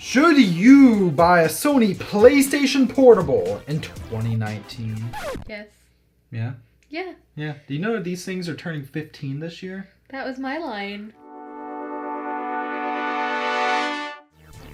Should you buy a Sony PlayStation Portable in 2019? Yes. Yeah? Yeah. Yeah. Do you know these things are turning 15 this year? That was my line.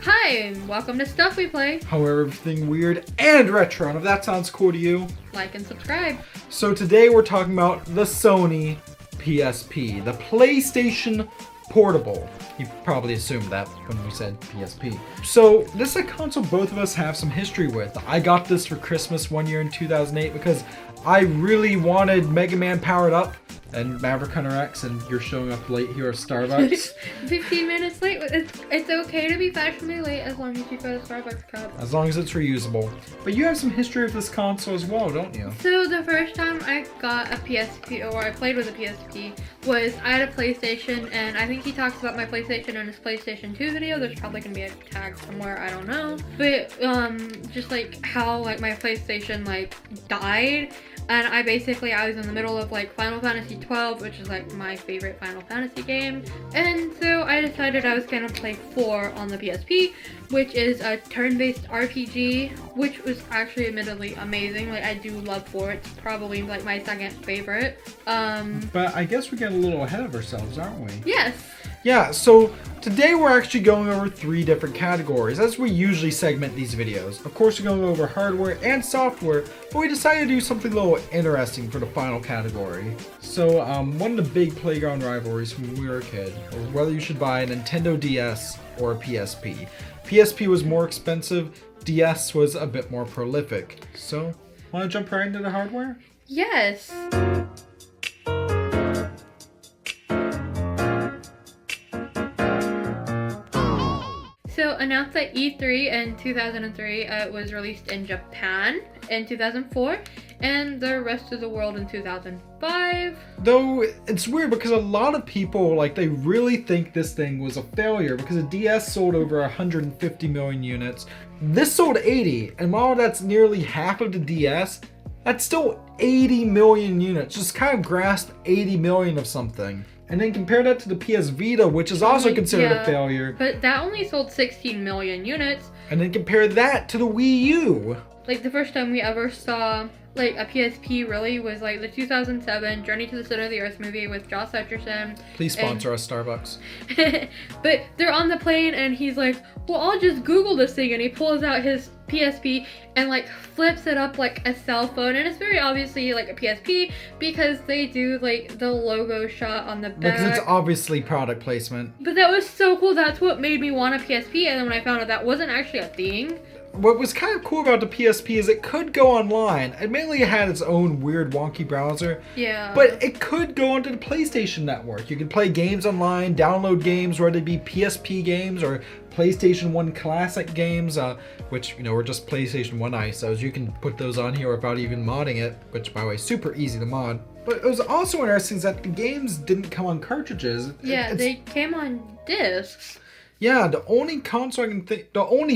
Hi, and welcome to Stuff We Play. However, everything weird and retro, and if that sounds cool to you, like and subscribe. So today we're talking about the Sony PSP, the PlayStation Portable. You probably assumed that when we said PSP. So this is a console both of us have some history with. I got this for Christmas one year in 2008 because I really wanted Mega Man Powered Up and Maverick Hunter X, and you're showing up late here at Starbucks. 15 minutes late. It's okay to be fashionably late as long as you've got a Starbucks cup. As long as it's reusable. But you have some history with this console as well, don't you? So the first time I got a PSP, or I played with a PSP, was I had a PlayStation, and I think he talks about my PlayStation in his PlayStation 2 video. There's probably gonna be a tag somewhere, I don't know. But just like how like my PlayStation like died. And I was in the middle of like Final Fantasy 12, which is like my favorite Final Fantasy game. And so I decided I was gonna play 4 on the PSP, which is a turn-based RPG, which was actually admittedly amazing. Like I do love 4. It's probably like my second favorite. But I guess we get a little ahead of ourselves, aren't we? Yes. Yeah, so today we're actually going over 3 different categories, as we usually segment these videos. Of course, we're going over hardware and software, but we decided to do something a little interesting for the final category. So, one of the big playground rivalries from when we were a kid, or whether you should buy a Nintendo DS or a PSP. PSP was more expensive, DS was a bit more prolific. So, want to jump right into the hardware? Yes. So announced at E3 in 2003, it was released in Japan in 2004, and the rest of the world in 2005. Though it's weird because a lot of people, like, they really think this thing was a failure because the DS sold over 150 million units. This sold 80, and while that's nearly half of the DS, that's still 80 million units. Just kind of grasp 80 million of something. And then compare that to the PS Vita, which is also considered a failure. But that only sold 16 million units. And then compare that to the Wii U. Like the first time we ever saw like a PSP really was like the 2007 Journey to the Center of the Earth movie with Josh Hutcherson. Please sponsor us, Starbucks. But they're on the plane and he's like, well, I'll just Google this thing, and he pulls out his PSP and like flips it up like a cell phone, and it's very obviously like a PSP because they do like the logo shot on the back. Because it's obviously product placement. But that was so cool. That's what made me want a PSP, and then when I found out that wasn't actually a thing. What was kind of cool about the PSP is it could go online. Admittedly, it had its own weird wonky browser. Yeah. But it could go onto the PlayStation Network. You could play games online, download games, whether they be PSP games or PlayStation 1 Classic games, which, you know, were just PlayStation 1 ISOs. You can put those on here without even modding it, which, by the way, super easy to mod. But it was also interesting that the games didn't come on cartridges. Yeah, they came on discs. Yeah, the only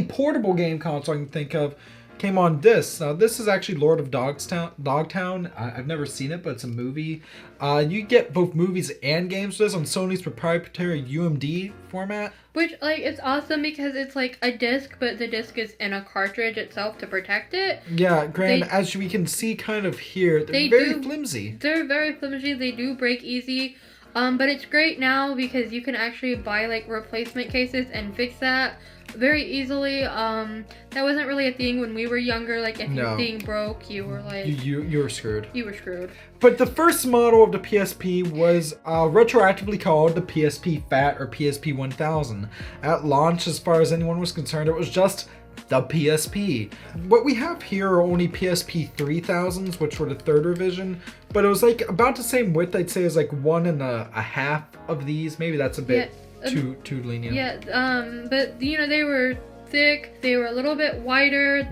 portable game console I can think of came on discs. Now, this is actually Lord of Dogtown. I've never seen it, but it's a movie. You get both movies and games with this on Sony's proprietary UMD format. Which, like, it's awesome because it's like a disc, but the disc is in a cartridge itself to protect it. Yeah, granted, as we can see kind of here, they're very flimsy. They're very flimsy. They do break easy. But it's great now because you can actually buy like replacement cases and fix that very easily. That wasn't really a thing when we were younger. Like if your thing broke, you were like you were screwed. You were screwed. But the first model of the PSP was retroactively called the PSP Fat or PSP 1000. At launch, as far as anyone was concerned, it was just the PSP. What we have here are only PSP 3000s, which were the 3rd revision, but it was like about the same width, I'd say, as like 1.5 of these. Maybe that's a bit too lenient. Yeah, but you know, they were thick, they were a little bit wider,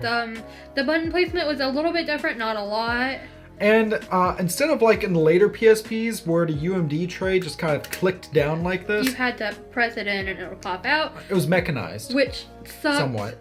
the button placement was a little bit different, not a lot. And instead of like in the later PSPs where the UMD tray just kind of clicked down like this, you had to press it in and it would pop out. It was mechanized. Which sucked. Somewhat.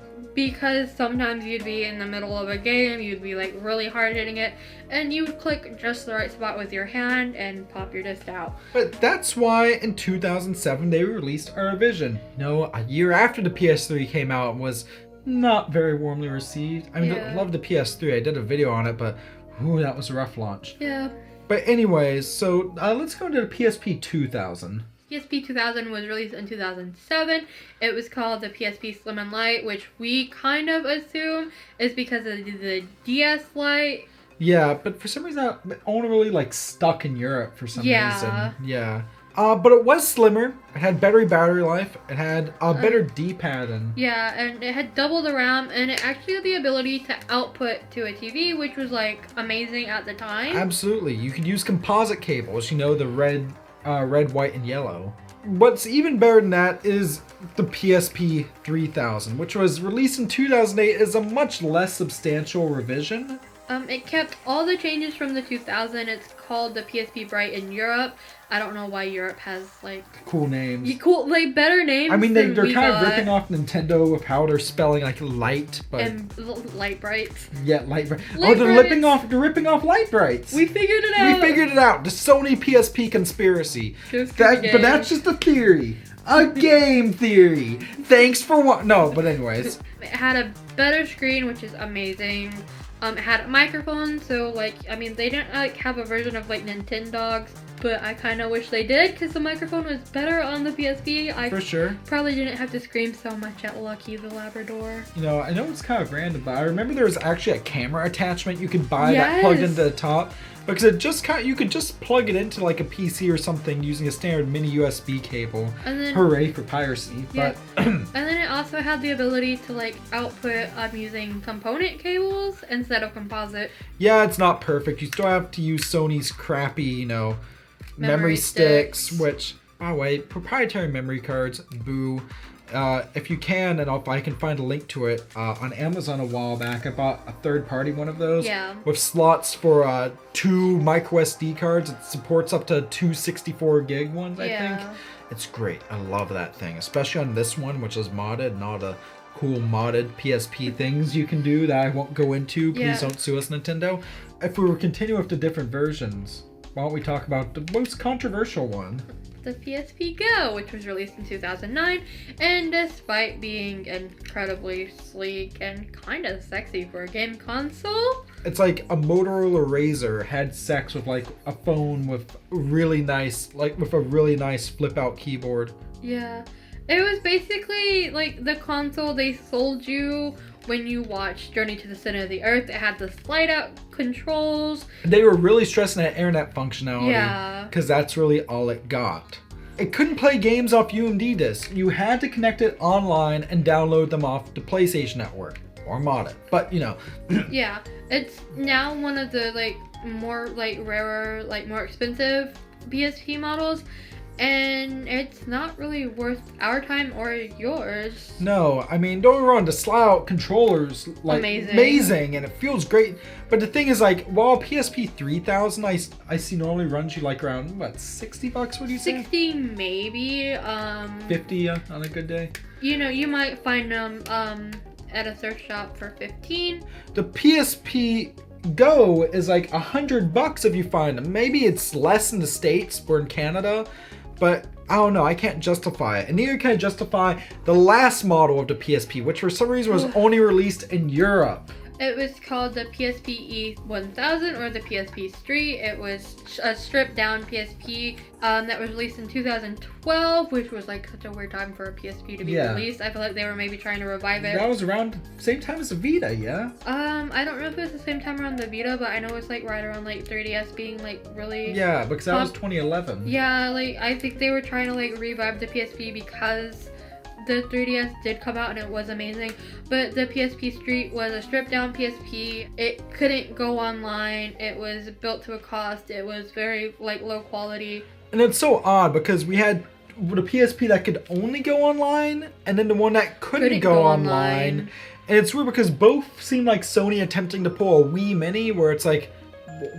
because sometimes you'd be in the middle of a game, you'd be like really hard hitting it, and you would click just the right spot with your hand and pop your disc out. But that's why in 2007 they released a revision. You know, a year after the PS3 came out, and was not very warmly received. I mean, I love the PS3. I did a video on it, but ooh, that was a rough launch. Yeah. But anyways, so let's go into the PSP 2000. PSP 2000 was released in 2007. It was called the PSP Slim and Light, which we kind of assume is because of the DS Lite. Yeah, but for some reason it only really like stuck in Europe for some reason. Yeah. But it was slimmer. It had better battery life. It had a better D-pad. Yeah, and it had double the RAM, and it actually had the ability to output to a TV, which was like amazing at the time. Absolutely. You could use composite cables, you know, the red, white, and yellow. What's even better than that is the PSP 3000, which was released in 2008 as a much less substantial revision. It kept all the changes from the 2000. It's called the PSP Bright in Europe. I don't know why Europe has like cool names. Like better names. I mean, they're kind of ripping off Nintendo with how they're spelling like light, but and light brights. Yeah, light bright. Oh, they're ripping off light brights. We figured it out. We figured it out. The Sony PSP conspiracy. But that's just a theory. A game theory. Thanks for what? No, but anyways. It had a better screen, which is amazing. It had a microphone, so like, I mean, they didn't like have a version of like Nintendogs, but I kind of wish they did because the microphone was better on the PSP. For sure. Probably didn't have to scream so much at Lucky the Labrador. You know, I know it's kind of random, but I remember there was actually a camera attachment you could buy that plugged into the top. Because it just you could just plug it into like a PC or something using a standard mini USB cable. And then, hooray for piracy. Yeah. But and then it also had the ability to like output using component cables instead of composite. Yeah, it's not perfect. You still have to use Sony's crappy, you know, memory sticks, which, by the way, proprietary memory cards, boo. If you can, and if I can find a link to it, on Amazon a while back, I bought a third-party one of those with slots for 2 micro SD cards. It supports up to 2 64 gig ones, I think. It's great. I love that thing, especially on this one, which is modded, and all the cool modded PSP things you can do that I won't go into. Please don't sue us, Nintendo. If we were continuing with the different versions, why don't we talk about the most controversial one? The PSP Go, which was released in 2009, and despite being incredibly sleek and kind of sexy for a game console, it's like a Motorola Razr had sex with like a phone with really nice, like with a really nice flip out keyboard. Yeah, it was basically like the console they sold you when you watched Journey to the Center of the Earth. It had the slide out controls. They were really stressing that internet functionality. Because that's really all it got. It couldn't play games off UMD discs. You had to connect it online and download them off the PlayStation Network. Or mod it. But, you know. Yeah. It's now one of the like more like rarer, like more expensive PSP models. And it's not really worth our time or yours. No, I mean, don't get me wrong, the slide out controller's like amazing and it feels great. But the thing is, like, while PSP 3000 I see normally runs you like around what, $60 would you say? 60 maybe. 50 on a good day. You know, you might find them at a thrift shop for 15. The PSP Go is like $100 if you find them. Maybe it's less in the States or in Canada. But I don't know, I can't justify it. And neither can I justify the last model of the PSP, which for some reason was only released in Europe. It was called the PSP E1000 or the PSP Street. It was a stripped down PSP that was released in 2012, which was like such a weird time for a PSP to be released. I feel like they were maybe trying to revive it. That was around the same time as the Vita, yeah? I don't know if it was the same time around the Vita, but I know it's like right around like 3DS being like really... Yeah, because that was 2011. Yeah, like I think they were trying to like revive the PSP because the 3DS did come out and it was amazing, but the PSP Street was a stripped down PSP. It couldn't go online. It was built to a cost. It was very like low quality. And it's so odd because we had the PSP that could only go online and then the one that couldn't go online. And it's weird because both seem like Sony attempting to pull a Wii Mini where it's like,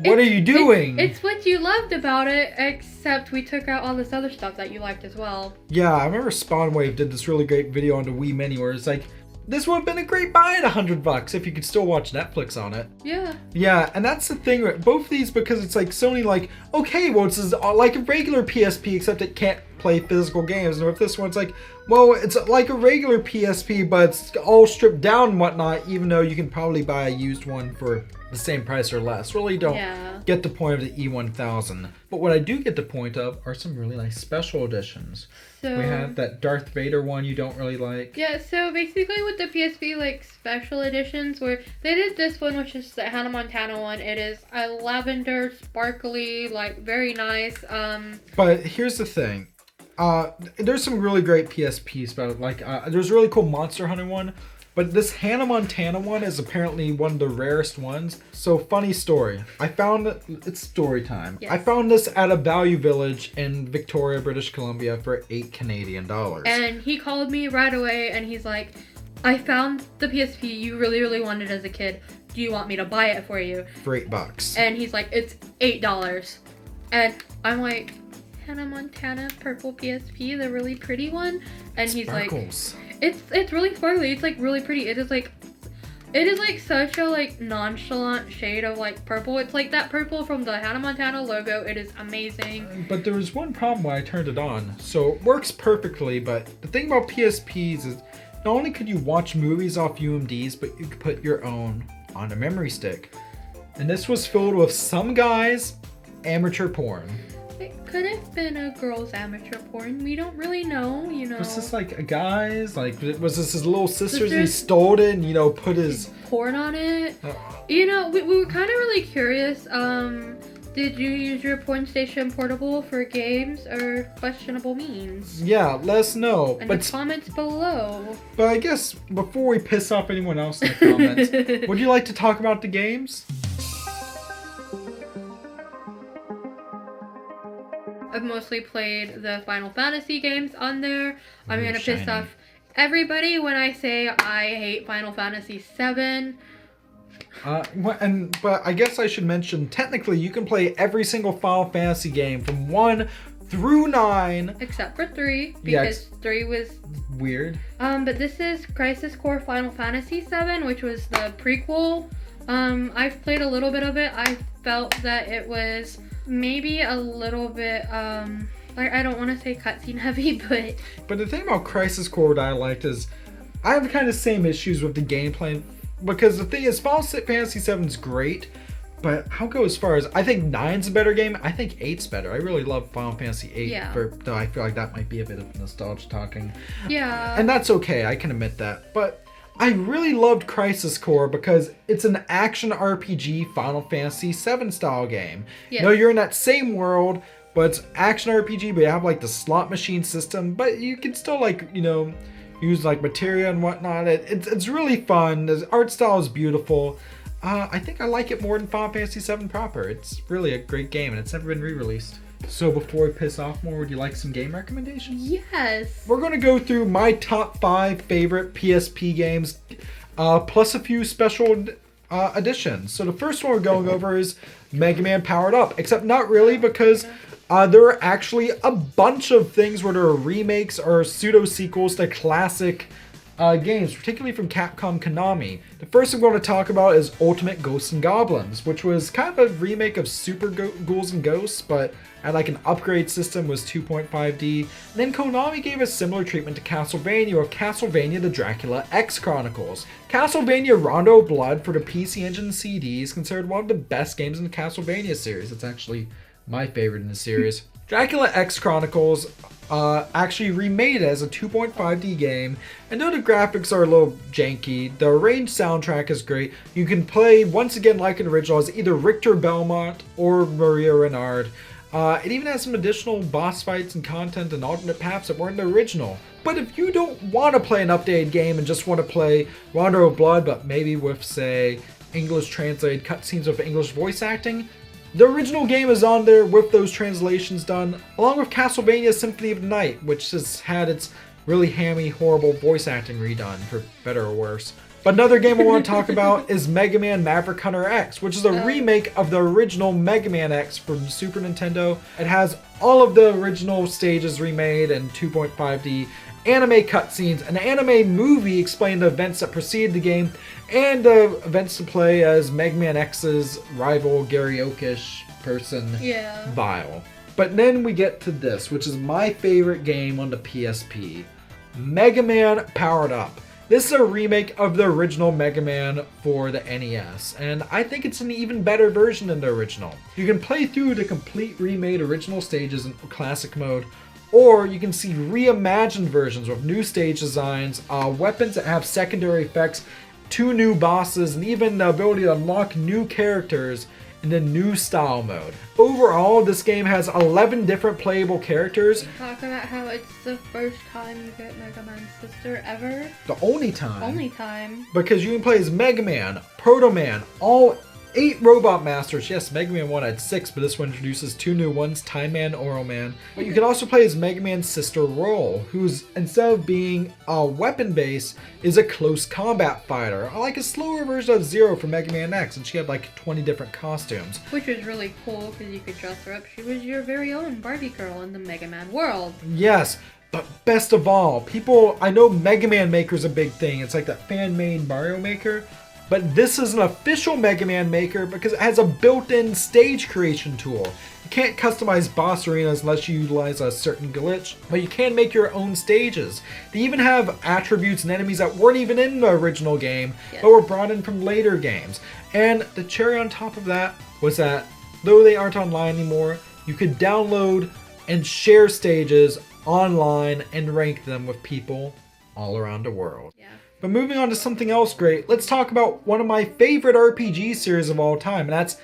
what are you doing? It's what you loved about it, except we took out all this other stuff that you liked as well. Yeah, I remember Spawnwave did this really great video on the Wii Mini where it's like, this would have been a great buy at $100 if you could still watch Netflix on it. Yeah. Yeah, and that's the thing with both of these, because it's like Sony like, okay, well, it's like a regular PSP except it can't play physical games. And with this one, it's like, well, it's like a regular PSP, but it's all stripped down and whatnot, even though you can probably buy a used one for the same price or less. Really don't get the point of the E1000. But what I do get the point of are some really nice special editions. So, we have that Darth Vader one you don't really like. Yeah, so basically with the PSP like special editions, where they did this one, which is the Hannah Montana one. It is a lavender, sparkly, like very nice. But here's the thing. There's some really great PSPs, but like there's a really cool Monster Hunter one. But this Hannah Montana one is apparently one of the rarest ones. So funny story. I found it's story time. Yes. I found this at a Value Village in Victoria, British Columbia for $8 Canadian. And he called me right away and he's like, I found the PSP you really, really wanted as a kid. Do you want me to buy it for you? For $8. And he's like, it's $8. And I'm like, Hannah Montana purple PSP, the really pretty one? And he's Sparkles. Like, it's really sparkly. It's like really pretty. It is like such a like nonchalant shade of like purple. It's like that purple from the Hannah Montana logo. It is amazing. But there was one problem when I turned it on. So it works perfectly, but the thing about PSPs is not only could you watch movies off UMDs, but you could put your own on a memory stick. And this was filled with some guy's amateur porn. It could have been a girl's amateur porn. We don't really know, you know. Was this like a guy's? Like, was this his little sister's and he stole it and, you know, put his porn on it? You know, we were kind of really curious. Did you use your PlayStation Portable for games or questionable means? Yeah, let us know. In the comments below. But I guess before we piss off anyone else in the comments, would you like to talk about the games? I've mostly played the Final Fantasy games on there. I'm gonna piss off everybody when I say I hate Final Fantasy VII. But I guess I should mention, technically you can play every single Final Fantasy game from 1 through 9. Except for 3, because 3 was weird. But this is Crisis Core Final Fantasy VII, which was the prequel. I've played a little bit of it. I felt that it was maybe a little bit, I don't want to say cutscene heavy, but... But the thing about Crisis Core that I liked is, I have kind of the same issues with the gameplay, because the thing is, Final Fantasy VII is great, but I'll go as far as, I think 9's a better game, I think 8's better. I really love Final Fantasy VIII, though I feel like that might be a bit of nostalgia talking. Yeah. And that's okay, I can admit that, but... I really loved Crisis Core because it's an action RPG Final Fantasy VII style game. Yes. No, you're in that same world, but it's action RPG, but you have like the slot machine system, but you can still like, you know, use like materia and whatnot. It's really fun. The art style is beautiful. I think I like it more than Final Fantasy VII proper. It's really a great game and it's never been re-released. So before we piss off more, would you like some game recommendations? Yes. We're going to go through my top 5 favorite PSP games, plus a few special additions. So the first one we're going over is Mega Man Powered Up, except not really, because there are actually a bunch of things where there are remakes or pseudo-sequels to classic games, particularly from Capcom Konami. The first I'm going to talk about is Ultimate Ghosts and Goblins, which was kind of a remake of Super Ghouls and Ghosts, but had like an upgrade system, was 2.5D. And then Konami gave a similar treatment to Castlevania with Castlevania the Dracula X Chronicles. Castlevania Rondo of Blood for the PC Engine CD is considered one of the best games in the Castlevania series. It's actually my favorite in the series. Dracula X Chronicles actually remade it as a 2.5D game, and though the graphics are a little janky, the arranged soundtrack is great. You can play, once again like an original, as either Richter Belmont or Maria Renard. It even has some additional boss fights and content and alternate paths that weren't in the original. But if you don't want to play an updated game and just want to play Rondo of Blood, but maybe with, say, English translated cutscenes with English voice acting, the original game is on there with those translations done, along with Castlevania Symphony of the Night, which has had its really hammy, horrible voice acting redone, for better or worse. But another game I want to talk about is Mega Man Maverick Hunter X, which is a remake of the original Mega Man X from Super Nintendo. It has all of the original stages remade in 2.5D, anime cutscenes, an anime movie explaining the events that preceded the game, and the events to play as Mega Man X's rival Garyokish person, Vile. But then we get to this, which is my favorite game on the PSP, Mega Man Powered Up. This is a remake of the original Mega Man for the NES, and I think it's an even better version than the original. You can play through the complete remade original stages in classic mode, or you can see reimagined versions with new stage designs, weapons that have secondary effects, 2 new bosses, and even the ability to unlock new characters in the new style mode. Overall, this game has 11 different playable characters. Talk about how it's the first time you get Mega Man's sister ever. The only time. Only time. Because you can play as Mega Man, Proto Man, all 8 Robot Masters. Yes, Mega Man 1 had 6, but this one introduces 2 new ones, Time Man, Oral Man. But you can also play as Mega Man's sister Roll, who's, instead of being a weapon base, is a close combat fighter. Like a slower version of Zero from Mega Man X, and she had like 20 different costumes. Which was really cool, because you could dress her up. She was your very own Barbie girl in the Mega Man world. Yes. But best of all, I know Mega Man Maker's a big thing. It's like that fan-made Mario Maker. But this is an official Mega Man Maker because it has a built-in stage creation tool. You can't customize boss arenas unless you utilize a certain glitch, but you can make your own stages. They even have attributes and enemies that weren't even in the original game, but were brought in from later games. And the cherry on top of that was that, though they aren't online anymore, you could download and share stages online and rank them with people all around the world. Yeah. But moving on to something else great, let's talk about one of my favorite RPG series of all time, and that's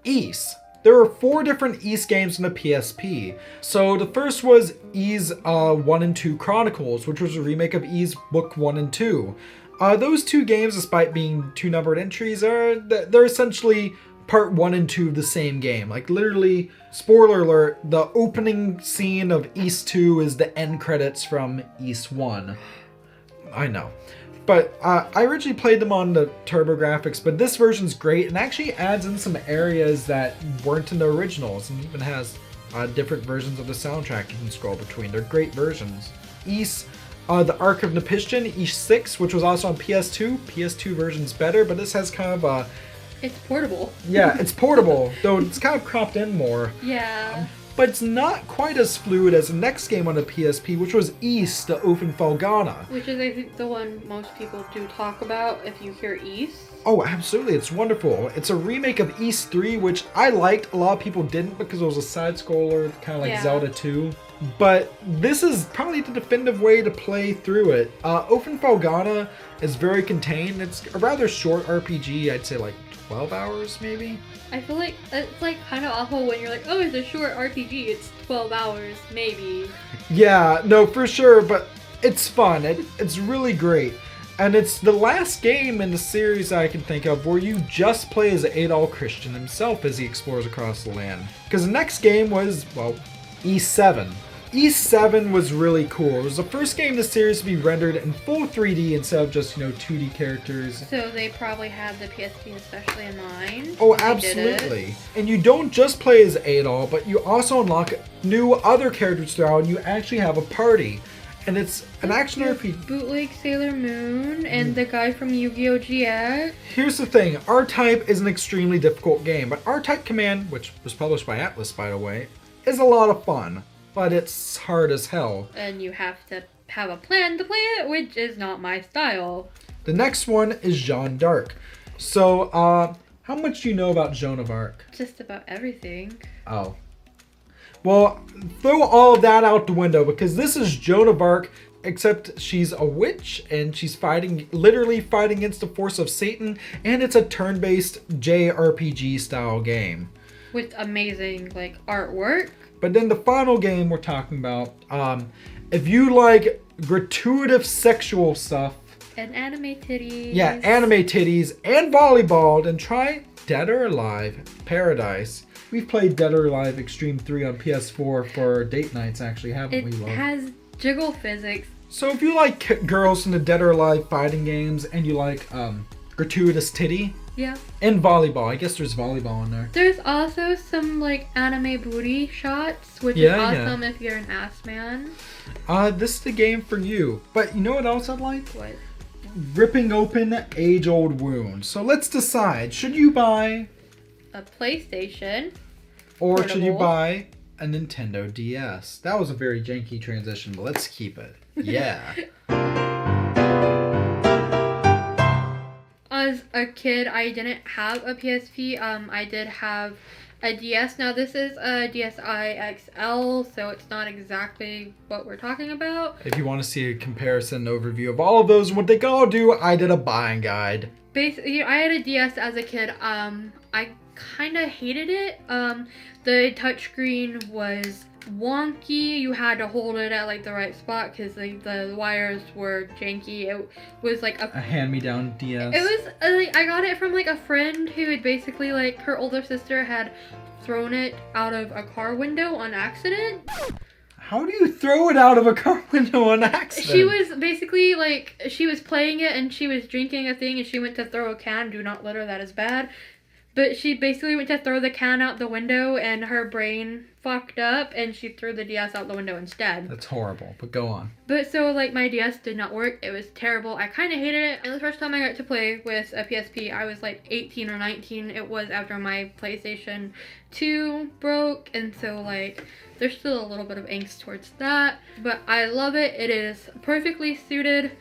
Ys. There are 4 different Ys games in the PSP. So the first was Ys 1 and 2 Chronicles, which was a remake of Ys Book 1 and 2. Those 2 games, despite being 2 numbered entries, they're essentially part 1 and 2 of the same game. Like literally, spoiler alert, the opening scene of Ys 2 is the end credits from Ys 1. I know. But I originally played them on the TurboGrafx, but this version's great and actually adds in some areas that weren't in the originals, and even has different versions of the soundtrack you can scroll between. They're great versions. Ys, the Ark of Nepiston, Ys 6, which was also on PS2. PS2 version's better, but this has kind of a... It's portable. Yeah, it's portable, though it's kind of cropped in more. Yeah. But it's not quite as fluid as the next game on the PSP, which was Ys, the Feghana. Which is, I think, the one most people do talk about if you hear Ys. Oh, absolutely. It's wonderful. It's a remake of Ys 3, which I liked. A lot of people didn't because it was a side-scroller, kind of like Zelda 2. But this is probably the definitive way to play through it. Feghana is very contained. It's a rather short RPG. I'd say like 12 hours, maybe? I feel like it's like kind of awful when you're like, oh, it's a short RPG. It's 12 hours, maybe. Yeah, no, for sure, but it's fun. It's really great. And it's the last game in the series I can think of where you just play as Adol Christian himself as he explores across the land. Because the next game was, well, Ys 7. Ys 7 was really cool. It was the first game in the series to be rendered in full 3D instead of just, 2D characters. So they probably had the PSP especially in mind. Oh, absolutely. And you don't just play as Adol, but you also unlock new other characters throughout, and you actually have a party. And it's an action RPG. Bootleg Sailor Moon and the guy from Yu-Gi-Oh! GX. Here's the thing, R-Type is an extremely difficult game, but R-Type Command, which was published by Atlas by the way, is a lot of fun. But it's hard as hell. And you have to have a plan to play it, which is not my style. The next one is Jeanne d'Arc. So, how much do you know about Joan of Arc? Just about everything. Oh. Well, throw all of that out the window because this is Joan of Arc, except she's a witch and she's literally fighting against the force of Satan, and it's a turn-based JRPG style game. With amazing, artwork. But then the final game we're talking about, if you like gratuitous sexual stuff. And anime titties. Yeah, anime titties and volleyball, then try Dead or Alive Paradise. We've played Dead or Alive Extreme 3 on PS4 for date nights, actually, haven't we, love? It has jiggle physics. So if you like girls from the Dead or Alive fighting games and you like gratuitous titty, Yeah. And volleyball. I guess there's volleyball in there. There's also some like anime booty shots, which is awesome if you're an ass man. This is the game for you. But you know what else I'd like? What? Ripping open age-old wounds. So let's decide. Should you buy A PlayStation or Portable. should you buy a Nintendo DS? That was a very janky transition, but let's keep it. Yeah. As a kid, I didn't have a PSP. I did have a DS. Now this is a DSi XL, so it's not exactly what we're talking about. If you want to see a comparison overview of all of those and what they can all do, I did a buying guide. Basically, I had a DS as a kid. I kind of hated it. The touchscreen was wonky. You had to hold it at like the right spot because the wires were janky. It was like a hand-me-down DS. It was like I got it from like a friend who had basically like her older sister had thrown it out of a car window on accident. How do you throw it out of a car window on accident? She was basically like she was playing it and she was drinking a thing and she went to throw a can. Do not litter, that is bad. But she basically went to throw the can out the window and her brain fucked up and she threw the DS out the window instead. That's horrible, but go on. But so like my DS did not work. It was terrible. I kind of hated it. And the first time I got to play with a PSP, I was like 18 or 19. It was after my PlayStation 2 broke. And so like there's still a little bit of angst towards that. But I love it. It is perfectly suited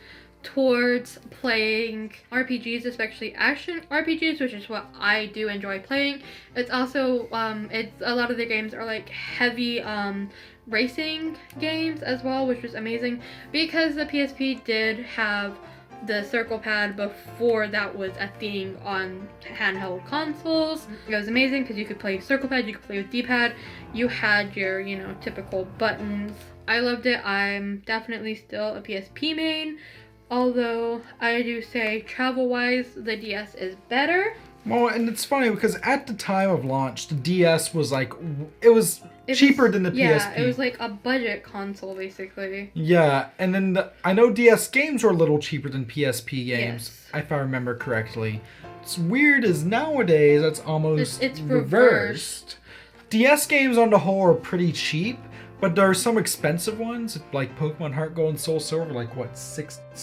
towards playing RPGs, especially action RPGs, which is what I do enjoy playing. It's also it's a lot of the games are like heavy racing games as well, which is amazing because the PSP did have the circle pad before that was a thing on handheld consoles. It was amazing because you could play circle pad, you could play with D-pad, you had your, you know, typical buttons. I loved it. I'm definitely still a PSP main. Although I do say travel-wise, the DS is better. Well, and it's funny because at the time of launch, the DS was like, it was cheaper than the PSP. Yeah, it was like a budget console, basically. Yeah, and then I know DS games were a little cheaper than PSP games, yes. if I remember correctly. What's weird is nowadays, that's almost it's reversed. DS games on the whole are pretty cheap. But there are some expensive ones, like Pokemon Heart Gold and Soul Silver, like what,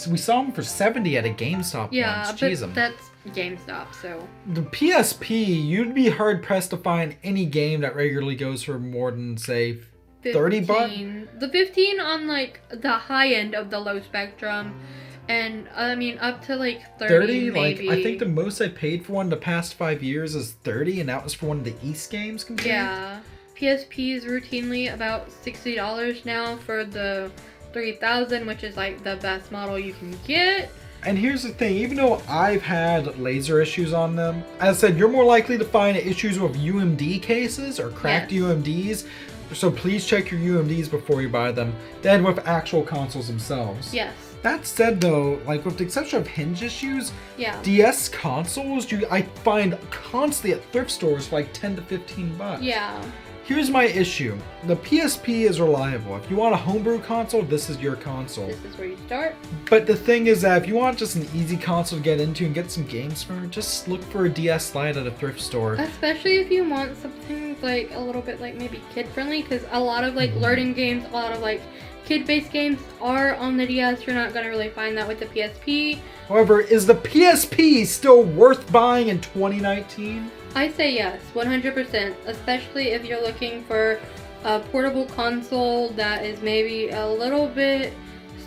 we saw them for $70 at a GameStop yeah, once. But Jeez, that's GameStop, so. The PSP, you'd be hard pressed to find any game that regularly goes for more than, say, 30 bucks? The 15 on like the high end of the low spectrum. And I mean up to like 30 maybe. Like I think the most I paid for one the past 5 years is 30, and that was for one of the East games compared. Yeah. PSP is routinely about $60 now for the 3000, which is like the best model you can get. And here's the thing, even though I've had laser issues on them, as I said, you're more likely to find issues with UMD cases or cracked UMDs. So please check your UMDs before you buy them, than with actual consoles themselves. Yes. That said though, like with the exception of hinge issues, yeah, DS consoles I find constantly at thrift stores for like 10 to 15 bucks. Yeah. Here's my issue. The PSP is reliable. If you want a homebrew console, this is your console. This is where you start. But the thing is that if you want just an easy console to get into and get some games from, just look for a DS Lite at a thrift store. Especially if you want something like a little bit like maybe kid-friendly, because a lot of like learning games, a lot of like kid-based games are on the DS. You're not going to really find that with the PSP. However, is the PSP still worth buying in 2019? I say yes, 100%, especially if you're looking for a portable console that is maybe a little bit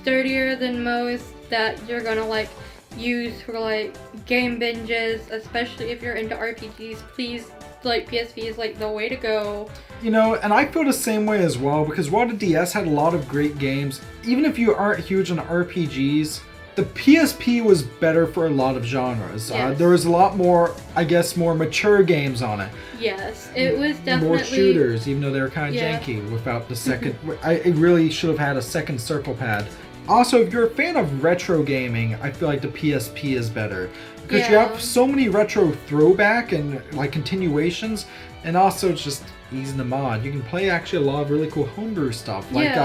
sturdier than most, that you're gonna like use for like game binges, especially if you're into RPGs. Please, like PSP is like the way to go. You know, and I feel the same way as well, because while the DS had a lot of great games, even if you aren't huge on RPGs, the PSP was better for a lot of genres. Yes. There was a lot more, I guess, more mature games on it. Yes, it was definitely... More shooters, even though they were kind of janky without the second... It really should have had a second circle pad. Also, if you're a fan of retro gaming, I feel like the PSP is better. Because you have so many retro throwback and like continuations, and also it's just easy to mod. You can play actually a lot of really cool homebrew stuff. Like,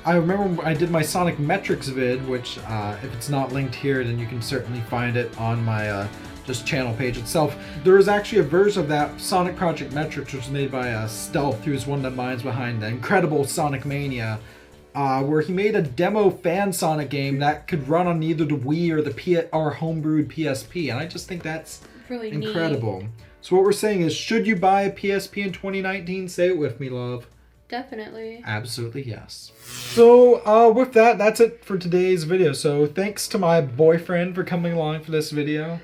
I remember I did my Sonic Metrics vid, which if it's not linked here, then you can certainly find it on my just channel page itself. There is actually a version of that, Sonic Project Metrics, which was made by Stealth, who's one of the minds behind the incredible Sonic Mania, where he made a demo fan Sonic game that could run on either the Wii or the homebrewed PSP, and I just think that's really incredible. Neat. So what we're saying is, should you buy a PSP in 2019? Say it with me, love. Definitely. Absolutely yes. So with that, that's it for today's video. So thanks to my boyfriend for coming along for this video.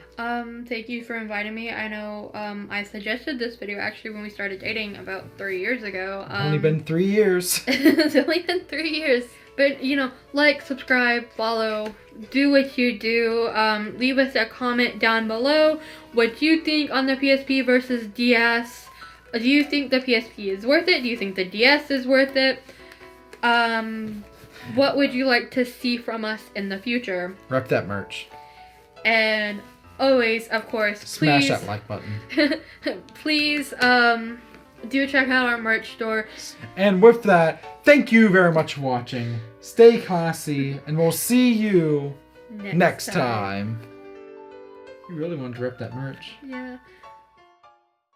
Thank you for inviting me. I know I suggested this video actually when we started dating about 3 years ago. Only been 3 years. It's only been 3 years. But, you know, like, subscribe, follow, do what you do. Leave us a comment down below what you think on the PSP versus DS. Do you think the PSP is worth it? Do you think the DS is worth it? What would you like to see from us in the future? Rep that merch. And always, of course, smash please, that like button. please, do check out our merch store. And with that, thank you very much for watching. Stay classy, and we'll see you next time. You really want to rep that merch. Yeah.